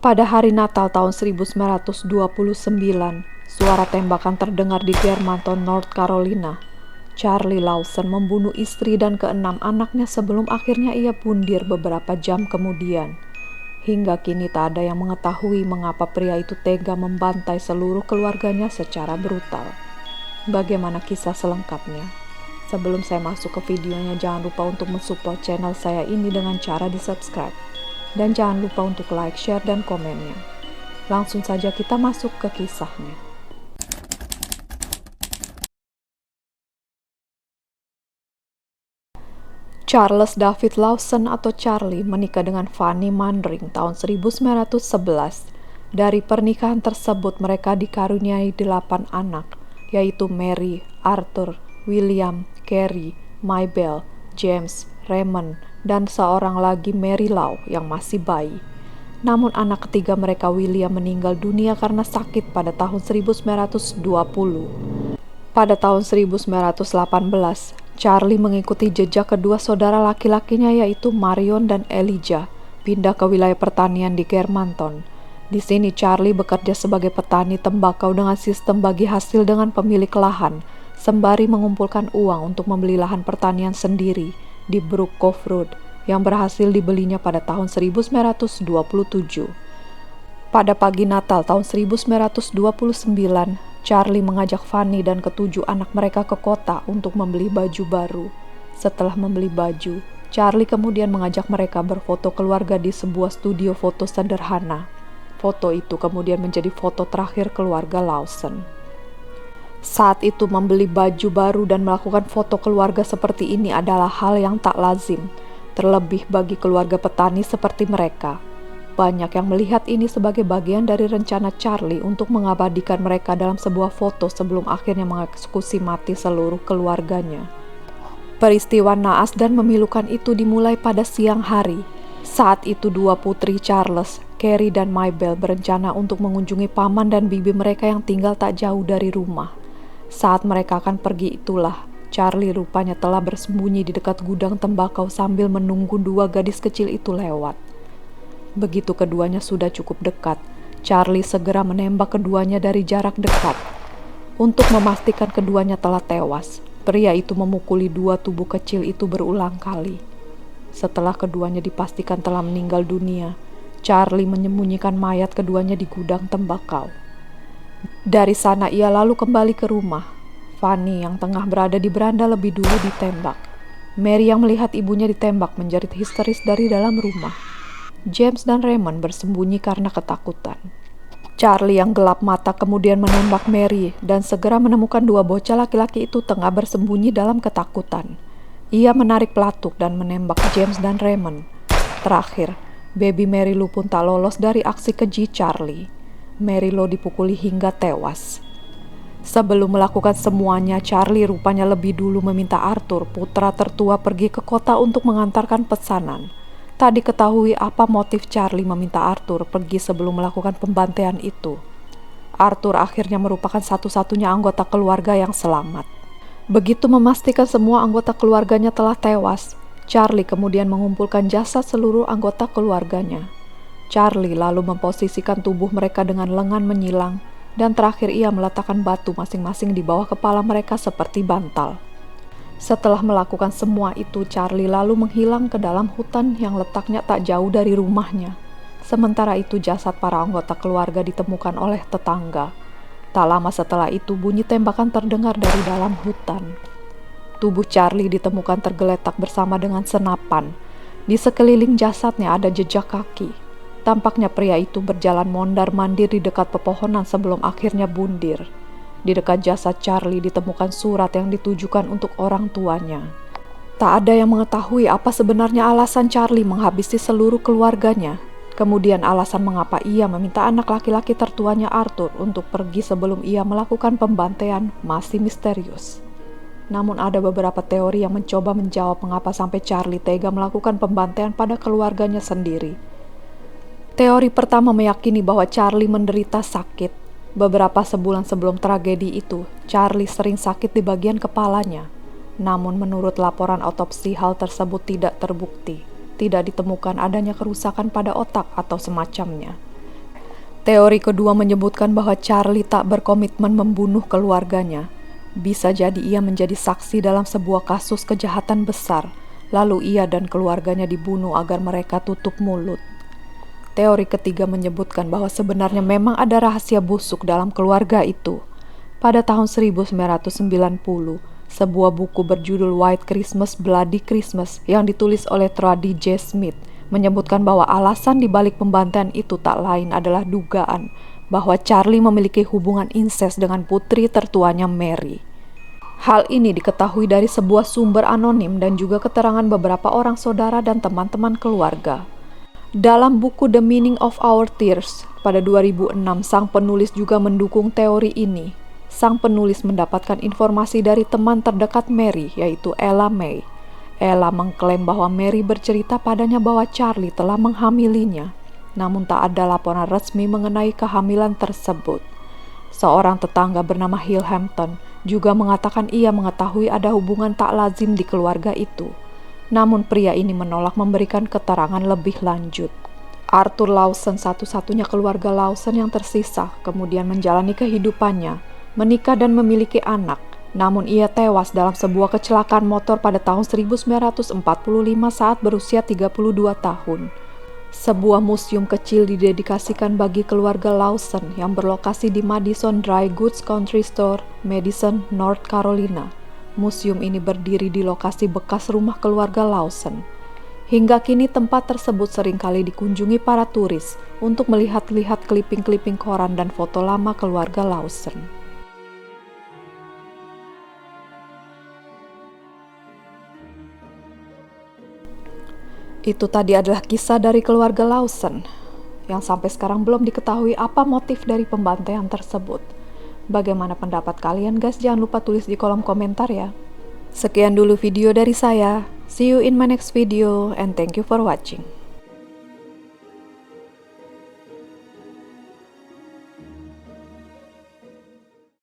Pada hari Natal tahun 1929, suara tembakan terdengar di Germantown, North Carolina. Charlie Lawson membunuh istri dan keenam anaknya sebelum akhirnya ia bundir beberapa jam kemudian. Hingga kini tak ada yang mengetahui mengapa pria itu tega membantai seluruh keluarganya secara brutal. Bagaimana kisah selengkapnya? Sebelum saya masuk ke videonya, jangan lupa untuk mensupport channel saya ini dengan cara di-subscribe. Dan jangan lupa untuk like, share, dan komennya. Langsung saja kita masuk ke kisahnya. Charles David Lawson atau Charlie menikah dengan Fanny Manring tahun 1911. Dari pernikahan tersebut mereka dikaruniai 8 anak, yaitu Mary, Arthur, William, Carrie, Mabel, James, Raymond, dan seorang lagi Mary Law yang masih bayi. Namun anak ketiga mereka, William, meninggal dunia karena sakit pada tahun 1920. Pada tahun 1918, Charlie mengikuti jejak kedua saudara laki-lakinya yaitu Marion dan Elijah, pindah ke wilayah pertanian di Germantown. Di sini Charlie bekerja sebagai petani tembakau dengan sistem bagi hasil dengan pemilik lahan, sembari mengumpulkan uang untuk membeli lahan pertanian sendiri di Brook Cove Road yang berhasil dibelinya pada tahun 1927. Pada pagi Natal tahun 1929, Charlie mengajak Fanny dan ketujuh anak mereka ke kota untuk membeli baju baru. Setelah membeli baju, Charlie kemudian mengajak mereka berfoto keluarga di sebuah studio foto sederhana. Foto itu kemudian menjadi foto terakhir keluarga Lawson. Saat itu membeli baju baru dan melakukan foto keluarga seperti ini adalah hal yang tak lazim, terlebih bagi keluarga petani seperti mereka. Banyak yang melihat ini sebagai bagian dari rencana Charlie untuk mengabadikan mereka dalam sebuah foto sebelum akhirnya mengeksekusi mati seluruh keluarganya. Peristiwa naas dan memilukan itu dimulai pada siang hari. Saat itu dua putri Charles, Carrie dan Mabel, berencana untuk mengunjungi paman dan bibi mereka yang tinggal tak jauh dari rumah. Saat mereka akan pergi itulah, Charlie rupanya telah bersembunyi di dekat gudang tembakau sambil menunggu dua gadis kecil itu lewat. Begitu keduanya sudah cukup dekat, Charlie segera menembak keduanya dari jarak dekat. Untuk memastikan keduanya telah tewas, pria itu memukuli dua tubuh kecil itu berulang kali. Setelah keduanya dipastikan telah meninggal dunia, Charlie menyembunyikan mayat keduanya di gudang tembakau. Dari sana ia lalu kembali ke rumah. Fanny yang tengah berada di beranda lebih dulu ditembak. Mary yang melihat ibunya ditembak menjerit histeris dari dalam rumah. James dan Raymond bersembunyi karena ketakutan. Charlie yang gelap mata kemudian menembak Mary dan segera menemukan dua bocah laki-laki itu tengah bersembunyi dalam ketakutan. Ia menarik pelatuk dan menembak James dan Raymond. Terakhir, baby Mary Lou pun tak lolos dari aksi keji Charlie. Mary Lou dipukuli hingga tewas. Sebelum melakukan semuanya, Charlie rupanya lebih dulu meminta Arthur, putra tertua, pergi ke kota untuk mengantarkan pesanan. Tak diketahui apa motif Charlie meminta Arthur pergi sebelum melakukan pembantaian itu. Arthur akhirnya merupakan satu-satunya anggota keluarga yang selamat. Begitu memastikan semua anggota keluarganya telah tewas, Charlie kemudian mengumpulkan jasad seluruh anggota keluarganya. Charlie lalu memposisikan tubuh mereka dengan lengan menyilang, dan terakhir ia meletakkan batu masing-masing di bawah kepala mereka seperti bantal. Setelah melakukan semua itu, Charlie lalu menghilang ke dalam hutan yang letaknya tak jauh dari rumahnya. Sementara itu jasad para anggota keluarga ditemukan oleh tetangga. Tak lama setelah itu bunyi tembakan terdengar dari dalam hutan. Tubuh Charlie ditemukan tergeletak bersama dengan senapan. Di sekeliling jasadnya ada jejak kaki. Tampaknya pria itu berjalan mondar-mandir di dekat pepohonan sebelum akhirnya bundir. Di dekat jasad Charlie ditemukan surat yang ditujukan untuk orang tuanya. Tak ada yang mengetahui apa sebenarnya alasan Charlie menghabisi seluruh keluarganya. Kemudian alasan mengapa ia meminta anak laki-laki tertuanya Arthur untuk pergi sebelum ia melakukan pembantaian masih misterius. Namun ada beberapa teori yang mencoba menjawab mengapa sampai Charlie tega melakukan pembantaian pada keluarganya sendiri. Teori pertama meyakini bahwa Charlie menderita sakit. Beberapa sebulan sebelum tragedi itu, Charlie sering sakit di bagian kepalanya. Namun menurut laporan otopsi hal tersebut tidak terbukti. Tidak ditemukan adanya kerusakan pada otak atau semacamnya. Teori kedua menyebutkan bahwa Charlie tak berkomitmen membunuh keluarganya. Bisa jadi ia menjadi saksi dalam sebuah kasus kejahatan besar, lalu ia dan keluarganya dibunuh agar mereka tutup mulut. Teori ketiga menyebutkan bahwa sebenarnya memang ada rahasia busuk dalam keluarga itu. Pada tahun 1990, sebuah buku berjudul White Christmas, Bloody Christmas yang ditulis oleh Trudi J. Smith menyebutkan bahwa alasan dibalik pembantaian itu tak lain adalah dugaan bahwa Charlie memiliki hubungan insest dengan putri tertuanya Mary. Hal ini diketahui dari sebuah sumber anonim dan juga keterangan beberapa orang saudara dan teman-teman keluarga. Dalam buku The Meaning of Our Tears pada 2006, sang penulis juga mendukung teori ini. Sang penulis mendapatkan informasi dari teman terdekat Mary, yaitu Ella May. Ella mengklaim bahwa Mary bercerita padanya bahwa Charlie telah menghamilinya, namun tak ada laporan resmi mengenai kehamilan tersebut. Seorang tetangga bernama Hill Hampton juga mengatakan ia mengetahui ada hubungan tak lazim di keluarga itu. Namun pria ini menolak memberikan keterangan lebih lanjut. Arthur Lawson, satu-satunya keluarga Lawson yang tersisa, kemudian menjalani kehidupannya, menikah dan memiliki anak. Namun ia tewas dalam sebuah kecelakaan motor pada tahun 1945 saat berusia 32 tahun. Sebuah museum kecil didedikasikan bagi keluarga Lawson yang berlokasi di Madison Dry Goods Country Store, Madison, North Carolina. Museum ini berdiri di lokasi bekas rumah keluarga Lawson. Hingga kini tempat tersebut seringkali dikunjungi para turis untuk melihat-lihat clipping-clipping koran dan foto lama keluarga Lawson. Itu tadi adalah kisah dari keluarga Lawson, yang sampai sekarang belum diketahui apa motif dari pembantaian tersebut. Bagaimana pendapat kalian guys? Jangan lupa tulis di kolom komentar ya. Sekian dulu video dari saya. See you in my next video and thank you for watching.